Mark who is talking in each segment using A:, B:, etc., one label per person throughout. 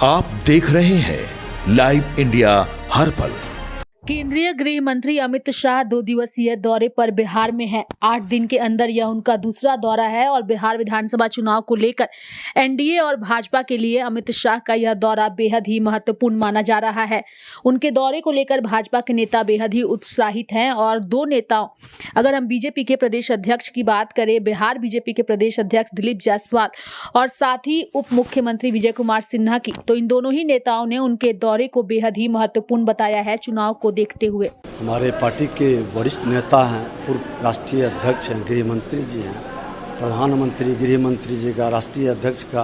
A: आप देख रहे हैं लाइव इंडिया हर पल।
B: केंद्रीय गृह मंत्री अमित शाह 2 दिवसीय दौरे पर बिहार में हैं। 8 दिन के अंदर यह उनका दूसरा दौरा है और बिहार विधानसभा चुनाव को लेकर एनडीए और भाजपा के लिए अमित शाह का यह दौरा बेहद ही महत्वपूर्ण माना जा रहा है। उनके दौरे को लेकर भाजपा के नेता बेहद ही उत्साहित हैं और दो नेताओं, अगर हम बीजेपी के प्रदेश अध्यक्ष की बात करें, बिहार बीजेपी के प्रदेश अध्यक्ष दिलीप जायसवाल और साथ ही उप मुख्यमंत्री विजय कुमार सिन्हा की, तो इन दोनों ही नेताओं ने उनके दौरे को बेहद ही महत्वपूर्ण बताया है चुनाव को देखते हुए।
C: हमारे पार्टी के वरिष्ठ नेता हैं, पूर्व राष्ट्रीय अध्यक्ष हैं, गृह मंत्री जी हैं, प्रधानमंत्री गृह मंत्री जी का, राष्ट्रीय अध्यक्ष का,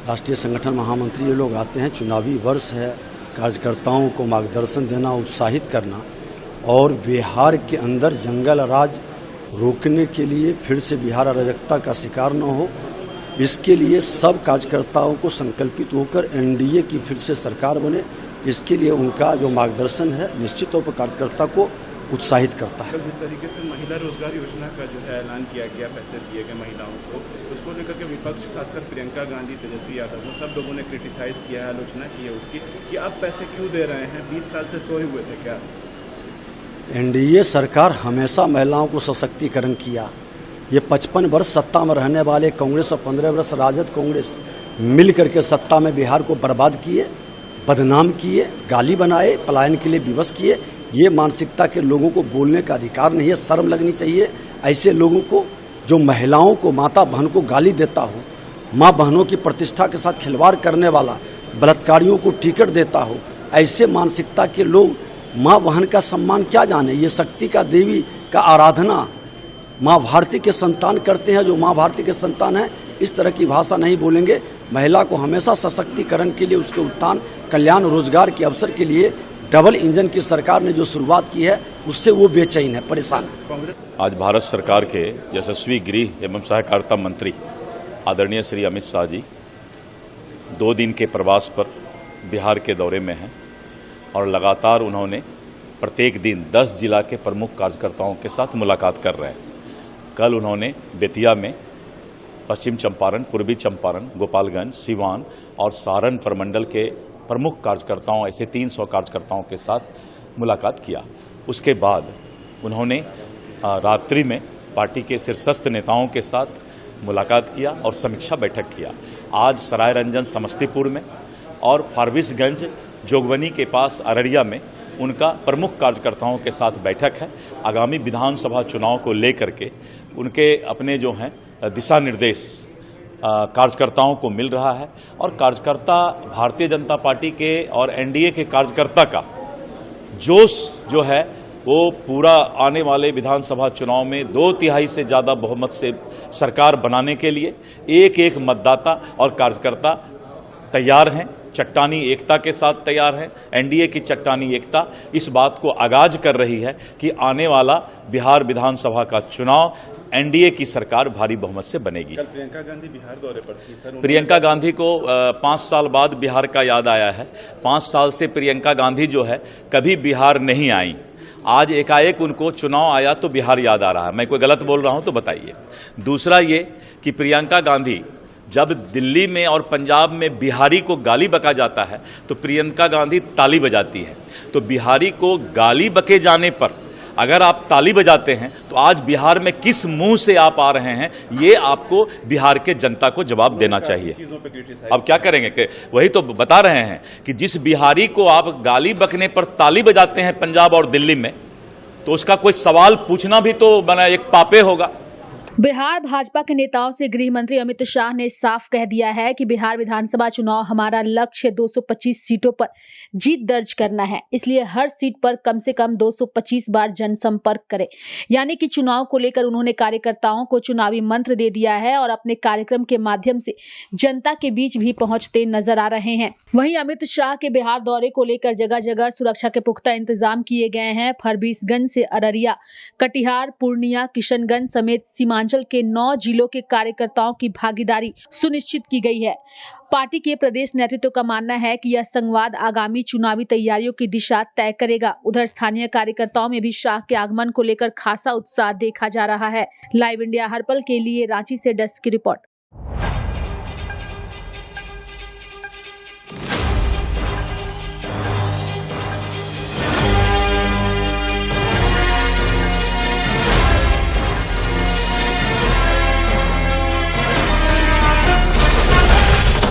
C: राष्ट्रीय संगठन महामंत्री, ये लोग आते हैं। चुनावी वर्ष है, कार्यकर्ताओं को मार्गदर्शन देना, उत्साहित करना और बिहार के अंदर जंगल राज रोकने के लिए फिर से बिहार अराजकता का शिकार न हो, इसके लिए सब कार्यकर्ताओं को संकल्पित होकर एनडीए की फिर से सरकार बने, इसके लिए उनका जो मार्गदर्शन है निश्चित तौर पर कार्यकर्ता को उत्साहित करता है।
D: जिस तरीके से महिला रोजगार योजना का जो है ऐलान किया गया, पैसे दिए गए महिलाओं को, उसको लेकर के विपक्ष खासकर प्रियंका गांधी, तेजस्वी यादव, वो सब लोगों ने क्रिटिसाइज किया है, आलोचना की है उसकी कि आप पैसे क्यों दे रहे हैं, 20 साल से सोए हुए थे क्या?
C: एनडीए सरकार हमेशा महिलाओं को सशक्तिकरण किया। ये 55 वर्ष सत्ता में रहने वाले कांग्रेस और 15 वर्ष राजद कांग्रेस मिल करके सत्ता में बिहार को बर्बाद किए, बदनाम किए, गाली बनाए, पलायन के लिए विवश किए। ये मानसिकता के लोगों को बोलने का अधिकार नहीं है, शर्म लगनी चाहिए ऐसे लोगों को जो महिलाओं को, माता बहन को गाली देता हो, माँ बहनों की प्रतिष्ठा के साथ खिलवाड़ करने वाला, बलात्कारियों को टिकट देता हो। ऐसे मानसिकता के लोग माँ बहन का सम्मान क्या जाने। ये शक्ति का, देवी का आराधना माँ भारती के संतान करते हैं। जो माँ भारती के संतान हैं इस तरह की भाषा नहीं बोलेंगे। महिला को हमेशा सशक्तिकरण के लिए, उसके उत्थान, कल्याण, रोजगार के अवसर के लिए डबल इंजन की सरकार ने जो शुरुआत की है उससे वो बेचैन है, परेशान है।
E: आज भारत सरकार के यशस्वी गृह एवं सहकारिता मंत्री आदरणीय श्री अमित शाह जी 2 दिन के प्रवास पर बिहार के दौरे में हैं और लगातार उन्होंने प्रत्येक दिन 10 जिला के प्रमुख कार्यकर्ताओं के साथ मुलाकात कर रहे हैं। कल उन्होंने बेतिया में पश्चिम चंपारण, पूर्वी चंपारण, गोपालगंज, सिवान और सारण प्रमंडल के प्रमुख कार्यकर्ताओं, ऐसे 300 कार्यकर्ताओं के साथ मुलाकात किया। उसके बाद उन्होंने रात्रि में पार्टी के शीर्षस्थ नेताओं के साथ मुलाकात किया और समीक्षा बैठक किया। आज सरायरंजन समस्तीपुर में और फारबिसगंज जोगबनी के पास अररिया में उनका प्रमुख कार्यकर्ताओं के साथ बैठक है। आगामी विधानसभा चुनाव को लेकर के उनके अपने जो हैं दिशा निर्देश कार्यकर्ताओं को मिल रहा है और कार्यकर्ता भारतीय जनता पार्टी के और एनडीए के कार्यकर्ता का जोश जो है वो पूरा आने वाले विधानसभा चुनाव में 2/3 से ज़्यादा बहुमत से सरकार बनाने के लिए एक एक मतदाता और कार्यकर्ता तैयार हैं, चट्टानी एकता के साथ तैयार है। एनडीए की चट्टानी एकता इस बात को आगाज कर रही है कि आने वाला बिहार विधानसभा का चुनाव एनडीए की सरकार भारी बहुमत से बनेगी।
D: कल प्रियंका गांधी बिहार दौरे पर थी सर।
E: प्रियंका गांधी को 5 साल बाद बिहार का याद आया है। 5 साल से प्रियंका गांधी जो है कभी बिहार नहीं आई। आज एकाएक उनको चुनाव आया तो बिहार याद आ रहा है। मैं कोई गलत बोल रहा हूं तो बताइए। दूसरा ये कि प्रियंका गांधी जब दिल्ली में और पंजाब में बिहारी को गाली बका जाता है तो प्रियंका गांधी ताली बजाती है। तो बिहारी को गाली बके जाने पर अगर आप ताली बजाते हैं तो आज बिहार में किस मुंह से आप आ रहे हैं, ये आपको बिहार के जनता को जवाब देना चाहिए। अब क्या करेंगे कि वही तो बता रहे हैं कि जिस बिहारी को आप गाली बकने पर ताली बजाते हैं पंजाब और दिल्ली में, तो उसका कोई सवाल पूछना भी तो बना एक पापे होगा।
B: बिहार भाजपा के नेताओं से गृह मंत्री अमित शाह ने साफ कह दिया है कि बिहार विधानसभा चुनाव हमारा लक्ष्य 225 सीटों पर जीत दर्ज करना है, इसलिए हर सीट पर कम से कम 225 बार जनसंपर्क करें। यानी कि चुनाव को लेकर उन्होंने कार्यकर्ताओं को चुनावी मंत्र दे दिया है और अपने कार्यक्रम के माध्यम से जनता के बीच भी पहुंचते नजर आ रहे हैं। वहीं अमित शाह के बिहार दौरे को लेकर जगह जगह सुरक्षा के पुख्ता इंतजाम किए गए हैं। फारबिसगंज से अररिया, कटिहार, पूर्णिया, किशनगंज समेत सीमांचल के 9 जिलों के कार्यकर्ताओं की भागीदारी सुनिश्चित की गई है। पार्टी के प्रदेश नेतृत्व का मानना है कि यह संवाद आगामी चुनावी तैयारियों की दिशा तय करेगा। उधर स्थानीय कार्यकर्ताओं में भी शाह के आगमन को लेकर खासा उत्साह देखा जा रहा है। लाइव इंडिया हर पल के लिए रांची से डेस्क की रिपोर्ट।